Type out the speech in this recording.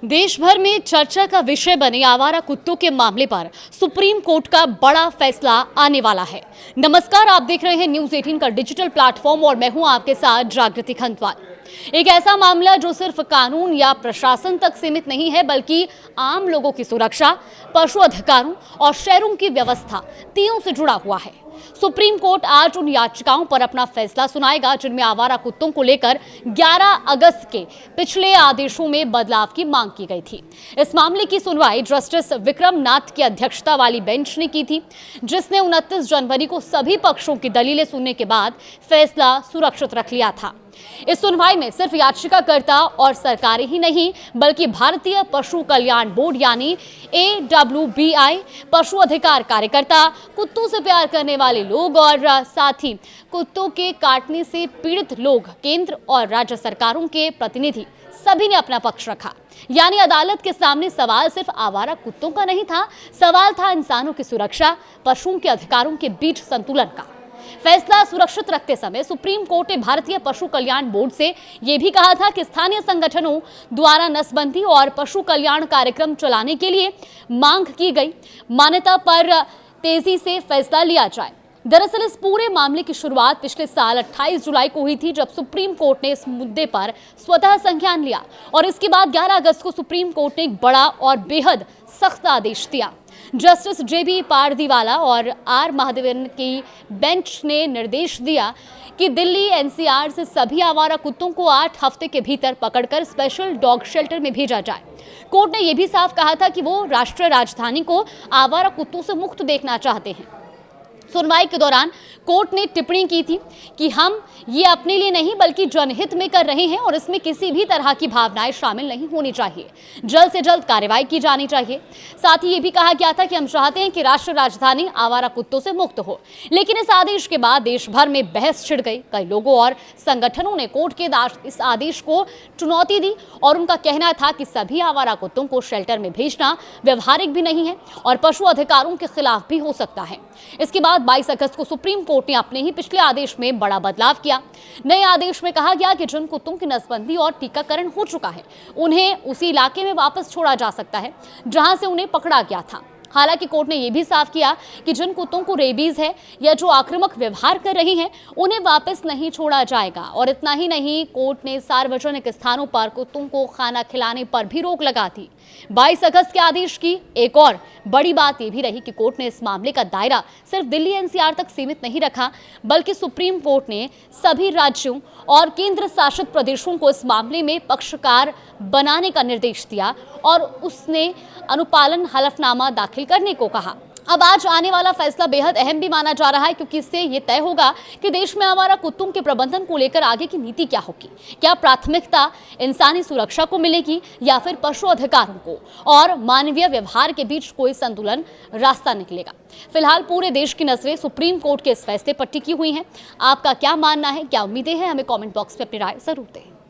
देश भर में चर्चा का विषय बने आवारा कुत्तों के मामले पर सुप्रीम कोर्ट का बड़ा फैसला आने वाला है। नमस्कार, आप देख रहे हैं न्यूज़ 18 का डिजिटल प्लेटफॉर्म और मैं हूं आपके साथ जागृति खंतवाल। एक ऐसा मामला जो सिर्फ कानून या प्रशासन तक सीमित नहीं है, बल्कि आम लोगों की सुरक्षा, पशु अधिकारों और शहरों की व्यवस्था तीनों से जुड़ा हुआ है। सुप्रीम कोर्ट आज उन याचिकाओं पर अपना फैसला सुनाएगा जिनमें आवारा कुत्तों को लेकर 11 अगस्त के पिछले आदेशों में बदलाव की मांग की गई थी। इस मामले की सुनवाई जस्टिस विक्रम नाथ की अध्यक्षता वाली बेंच ने की थी, जिसने 29 जनवरी को सभी पक्षों की दलीलें सुनने के बाद फैसला सुरक्षित रख लिया था। इस सुनवाई में सिर्फ याचिकाकर्ता और सरकारें ही नहीं, बल्कि भारतीय पशु कल्याण बोर्ड यानी AWBI, पशु अधिकार कार्यकर्ता, कुत्तों से प्यार करने वाले लोग और साथ ही कुत्तों के काटने से पीड़ित लोग, केंद्र और राज्य सरकारों के प्रतिनिधि सभी ने अपना पक्ष रखा। यानी अदालत के सामने सवाल सिर्फ आवारा कुत्तों का नहीं था, सवाल था इंसानों की सुरक्षा, पशुओं के अधिकारों के बीच संतुलन का। फैसला सुरक्षित रखते समय सुप्रीम कोर्ट ने भारतीय पशु कल्याण बोर्ड से यह भी कहा था कि स्थानीय संगठनों द्वारा नसबंदी और पशु कल्याण कार्यक्रम चलाने के लिए मांग की गई मान्यता पर तेजी से फैसला लिया जाए। दरअसल इस पूरे मामले की शुरुआत पिछले साल 28 जुलाई को हुई थी, जब सुप्रीम कोर्ट ने इस मुद्दे पर स्वतः संज्ञान लिया और इसके बाद 11 अगस्त को सुप्रीम कोर्ट ने एक बड़ा और बेहद सख्त आदेश दिया। जस्टिस JB पारदीवाला और R महादेवन की बेंच ने निर्देश दिया कि दिल्ली NCR से सभी आवारा कुत्तों को 8 हफ्ते के भीतर पकड़कर स्पेशल डॉग शेल्टर में भेजा जाए। कोर्ट ने यह भी साफ कहा था कि वो राष्ट्रीय राजधानी को आवारा कुत्तों से मुक्त देखना चाहते हैं। सुनवाई के दौरान कोर्ट ने टिप्पणी की थी कि हम ये अपने लिए नहीं बल्कि जनहित में कर रहे हैं और इसमें किसी भी तरह की भावनाएं शामिल नहीं होनी चाहिए। जल्द से जल्द कार्रवाई की जानी चाहिए। साथ ही ये भी कहा गया था कि हम चाहते हैं कि राष्ट्रीय राजधानी आवारा कुत्तों से मुक्त हो। लेकिन इस आदेश के बाद देश भर में बहस छिड़ गई। कई लोगों और संगठनों ने कोर्ट के इस आदेश को चुनौती दी और उनका कहना था कि सभी आवारा कुत्तों को शेल्टर में भेजना व्यवहारिक भी नहीं है और पशु अधिकारों के खिलाफ भी हो सकता है। इसके बाद 22 अगस्त को सुप्रीम कोर्ट ने अपने ही पिछले आदेश में बड़ा बदलाव किया। नए आदेश में कहा गया कि जिन कुत्तों की नसबंदी और टीकाकरण हो चुका है, उन्हें उसी इलाके में वापस छोड़ा जा सकता है जहां से उन्हें पकड़ा गया था। हालांकि कोर्ट ने यह भी साफ किया कि जिन कुत्तों को रेबीज है या जो आक्रामक व्यवहार कर रहे हैं, उन्हें वापस नहीं छोड़ा जाएगा। और इतना ही नहीं, कोर्ट ने सार्वजनिक स्थानों पर कुत्तों को खाना खिलाने पर भी रोक लगा दी। 22 अगस्त के आदेश की एक और बड़ी बात यह भी रही कि कोर्ट ने इस मामले का दायरा सिर्फ दिल्ली NCR तक सीमित नहीं रखा, बल्कि सुप्रीम कोर्ट ने सभी राज्यों और केंद्र शासित प्रदेशों को इस मामले में पक्षकार बनाने का निर्देश दिया और उसने अनुपालन हलफनामा दाखिल करने को कहा। अब आज आने वाला फैसला बेहद अहम भी माना जा रहा है, क्योंकि इससे ये तय होगा कि देश में आवारा कुत्तों के प्रबंधन को लेकर आगे की नीति क्या होगी। क्या प्राथमिकता इंसानी सुरक्षा को मिलेगी या फिर पशु अधिकारों को और मानवीय व्यवहार के बीच कोई संतुलन रास्ता निकलेगा। फिलहाल पूरे देश की नजरें सुप्रीम कोर्ट के इस फैसले पर टिकी हुई हैं। आपका क्या मानना है, क्या उम्मीदें हैं? हमें कॉमेंट बॉक्स में अपनी राय जरूर दें।